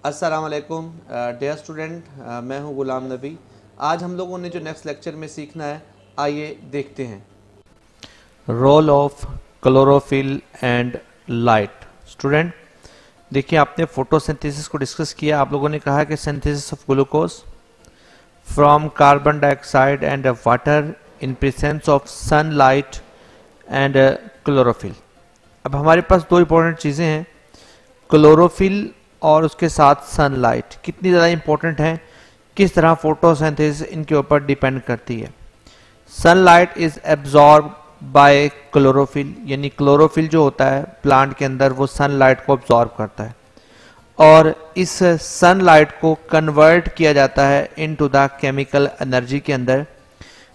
अस्सलाम वालेकुम dear student, मैं हूं गुलाम नबी। आज हम लोगों ने जो नेक्स्ट लेक्चर में सीखना है, आइए देखते हैं। Role of chlorophyll and light. Student देखिए, आपने फोटोसिंथेसिस को डिस्कस किया। आप लोगों ने कहा कि synthesis of glucose from carbon dioxide and water in presence of sunlight and chlorophyll. अब हमारे पास दो इंपॉर्टेंट चीज़ें हैं, क्लोरोफिल और उसके साथ सनलाइट। कितनी ज़्यादा इंपॉर्टेंट है, किस तरह फोटोसिंथेसिस इनके ऊपर डिपेंड करती है। Sunlight is absorb by chlorophyll, यानी क्लोरोफिल जो होता है प्लांट के अंदर वो सनलाइट को एब्जॉर्ब करता है और इस सनलाइट को कन्वर्ट किया जाता है इनटू द केमिकल एनर्जी के अंदर,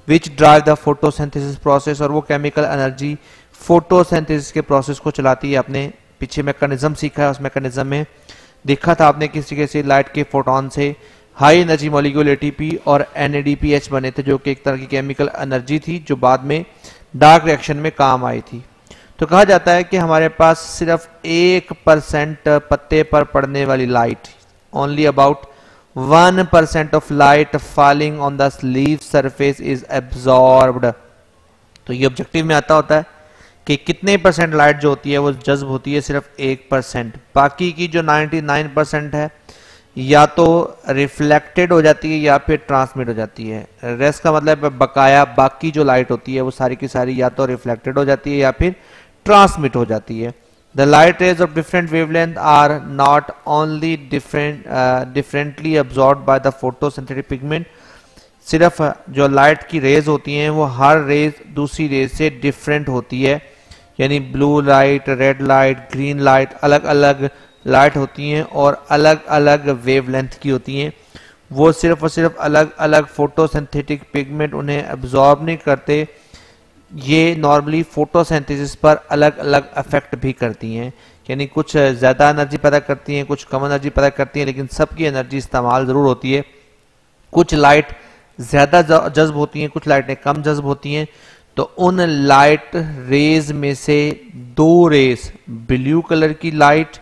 which drive the photosynthesis process. और वो केमिकल एनर्जी फोटोसिंथेसिस के प्रोसेस को चलाती है। आपने पीछे मैकेनिज्म सीखा है, उस मैकेनिज्म में देखा था आपने किस तरीके से लाइट के फोटोन से हाई एनर्जी मॉलिक्यूल एटीपी और NADPH बने थे, जो कि एक तरह की केमिकल एनर्जी थी जो बाद में डार्क रिएक्शन में काम आई थी। तो कहा जाता है कि हमारे पास सिर्फ 1% पत्ते पर पड़ने वाली light, only about 1% of light falling on the leaf surface is absorbed. तो ये ऑब्जेक्टिव में आता होता है कि कितने परसेंट लाइट जो होती है वो जज्ब होती है, सिर्फ 1%। बाकी की जो 99% है या तो रिफ्लेक्टेड हो जाती है या फिर ट्रांसमिट हो जाती है। रेस्ट का मतलब बकाया बाकी जो लाइट होती है वो सारी की सारी या तो रिफ्लेक्टेड हो जाती है या फिर ट्रांसमिट हो जाती है। The light rays of different wavelength are not only differently absorbed by the photosynthetic pigment. सिर्फ जो लाइट की रेज होती हैं वो हर रेज दूसरी रेज से डिफरेंट होती है, यानी blue light, red light, green light, अलग अलग लाइट होती हैं और अलग अलग वेवलेंथ की होती हैं। वो सिर्फ और सिर्फ अलग अलग फोटोसिंथेटिक पिगमेंट उन्हें एब्जॉर्ब नहीं करते, ये नॉर्मली फोटोसिंथेसिस पर अलग अलग अफेक्ट भी करती हैं, यानी कुछ ज़्यादा एनर्जी पैदा करती हैं, कुछ कम एनर्जी पैदा करती हैं, लेकिन सबकी एनर्जी इस्तेमाल ज़रूर होती है। कुछ लाइट ज़्यादा जज्ब होती हैं, कुछ लाइटें कम जज्ब होती हैं। तो उन लाइट रेज में से दो रेज, ब्लू कलर की लाइट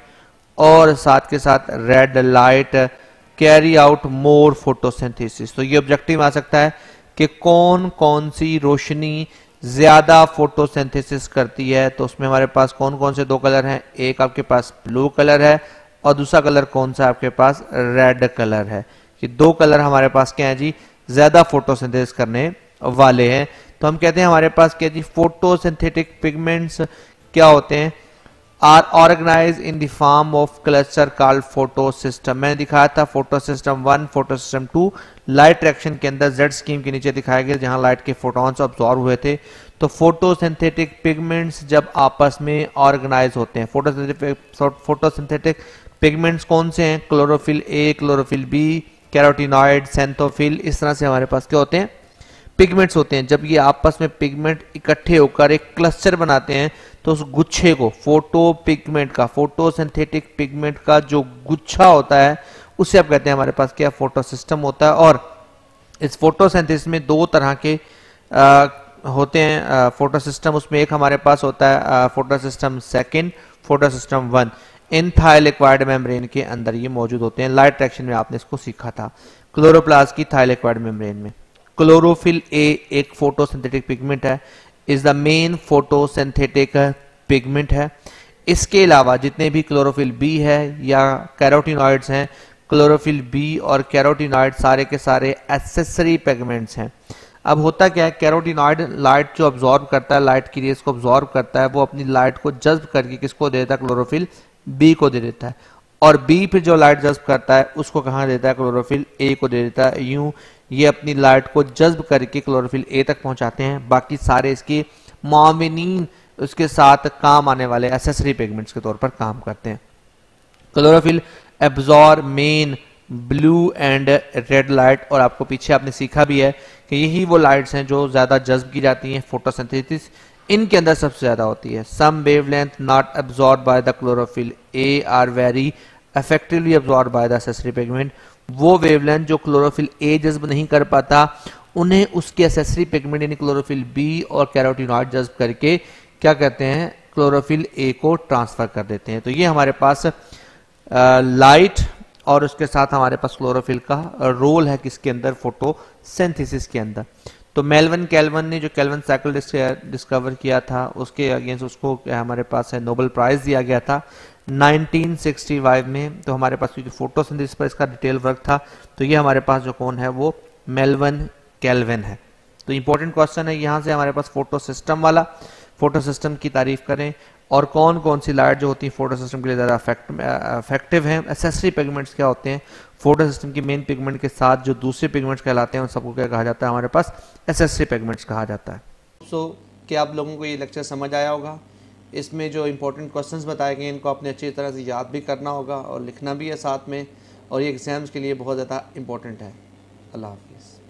और साथ के साथ red light, carry out more photosynthesis. तो ये ऑब्जेक्टिव आ सकता है कि कौन कौन सी रोशनी ज्यादा फोटोसिंथेसिस करती है। तो उसमें हमारे पास कौन कौन से दो कलर हैं, एक आपके पास ब्लू कलर है और दूसरा कलर कौन सा आपके पास रेड कलर है। ये दो कलर हमारे पास क्या है जी, ज्यादा फोटोसिंथेसिस करने वाले हैं। तो हम कहते हैं हमारे पास क्या जी, फोटोसिंथेटिक पिगमेंट्स क्या होते हैं, are organise in the form of cluster called photosystem. मैंने दिखाया था फोटोसिस्टम 1, फोटोसिस्टम 2 लाइट रिएक्शन के अंदर जेड स्कीम के नीचे दिखाया गया जहां लाइट के फोटॉन्स अब्सॉर्ब हुए थे। तो फोटोसिंथेटिक पिगमेंट्स जब आपस में ऑर्गेनाइज होते हैं, फोटोसिंथेटिक पिगमेंट्स कौन से हैं, chlorophyll A, chlorophyll B, carotenoid, सेंथोफिल, इस तरह से हमारे पास क्या होते हैं, पिगमेंट्स होते हैं। जब ये आपस में पिगमेंट इकट्ठे होकर एक क्लस्टर बनाते हैं तो उस गुच्छे को फोटो पिगमेंट का, फोटोसिंथेटिक पिगमेंट का जो गुच्छा होता है उसे आप कहते हैं हमारे पास क्या, फोटोसिस्टम होता है। और इस फोटोसिंथेसिस में दो तरह के होते हैं फोटोसिस्टम। उसमें एक हमारे पास होता है फोटोसिस्टम सेकंड, फोटोसिस्टम 1 इन थाइलेक्वाइड मेम्ब्रेन के अंदर ये मौजूद होते हैं। लाइट रिएक्शन में आपने इसको सीखा था क्लोरोप्लास्ट की थाइलेक्वाइड मेम्ब्रेन में। क्लोरोफिल ए एक फोटोसिंथेटिक पिगमेंट है, is the main photosynthetic pigment है। इसके अलावा जितने भी क्लोरोफिल बी है या कैरोटीनॉइड्स हैं, क्लोरोफिल बी और कैरोटीनॉइड सारे के सारे एसेसरी पिगमेंट्स हैं। अब होता क्या है, कैरोटीनॉइड लाइट जो अब्जॉर्ब करता है, लाइट की रेस को अब्जॉर्ब करता है, वो अपनी लाइट को जज्ब करके किसको दे देता है, क्लोरोफिल बी को दे देता है। और बी फिर जो लाइट जज्ब करता है उसको कहाँ देता है, क्लोरोफिल ए को दे देता है। यूं ये अपनी लाइट को जज्ब करके क्लोरोफिल ए तक पहुंचाते हैं। बाकी सारे इसके माविनीन उसके साथ काम आने वाले एसेसरी पिगमेंट्स के तौर पर काम करते हैं। Chlorophyll absorb main blue and red light, और आपको पीछे आपने सीखा भी है कि यही वो लाइट्स हैं जो ज्यादा जज्ब की जाती हैं फोटोसिंथेसिस इनके अंदर सबसे ज्यादा होती है। Some wavelength not absorb by the chlorophyll A are very effectively absorb by the accessory pigment. वो वेवलेंथ जो क्लोरोफिल ए जज्ब नहीं कर पाता उन्हें उसके एसेसरी पिगमेंट यानी क्लोरोफिल बी और कैरोटीनॉइड जज्ब करके क्या कहते हैं, क्लोरोफिल ए को ट्रांसफर कर देते हैं। तो ये हमारे पास लाइट और उसके साथ हमारे पास क्लोरोफिल का रोल है किसके अंदर, फोटोसिंथेसिस के अंदर। तो मेल्विन कैल्विन ने जो कैल्विन साइकिल डिस्कवर किया था उसके अगेंस्ट उसको हमारे पास है नोबेल प्राइज दिया गया था 1965 में। तो हमारे पास क्योंकि फोटोसिंथेसिस पर इसका डिटेल वर्क था तो ये हमारे पास जो कौन है वो मेल्विन कैल्विन है। तो इंपॉर्टेंट क्वेश्चन है यहाँ से हमारे पास फोटो सिस्टम वाला, फोटो सिस्टम की तारीफ करें और कौन कौन सी लाइट जो होती है फोटो सिस्टम के लिए ज़्यादा इफेक्टिव हैं। एसेसरी पिगमेंट्स क्या होते हैं, फोटो सिस्टम की मेन पिगमेंट के साथ जो दूसरे पिगमेंट्स कहलाते हैं उन सबको क्या कहा जाता है, हमारे पास एसेसरी पिगमेंट्स कहा जाता है। क्या आप लोगों को ये लेक्चर समझ आया होगा? इसमें जो इंपॉर्टेंट क्वेश्चंस बताए गए इनको आपने अच्छी तरह से याद भी करना होगा और लिखना भी है साथ में, और ये एग्ज़ाम्स के लिए बहुत ज़्यादा इंपॉर्टेंट है। अल्लाह हाफिज़।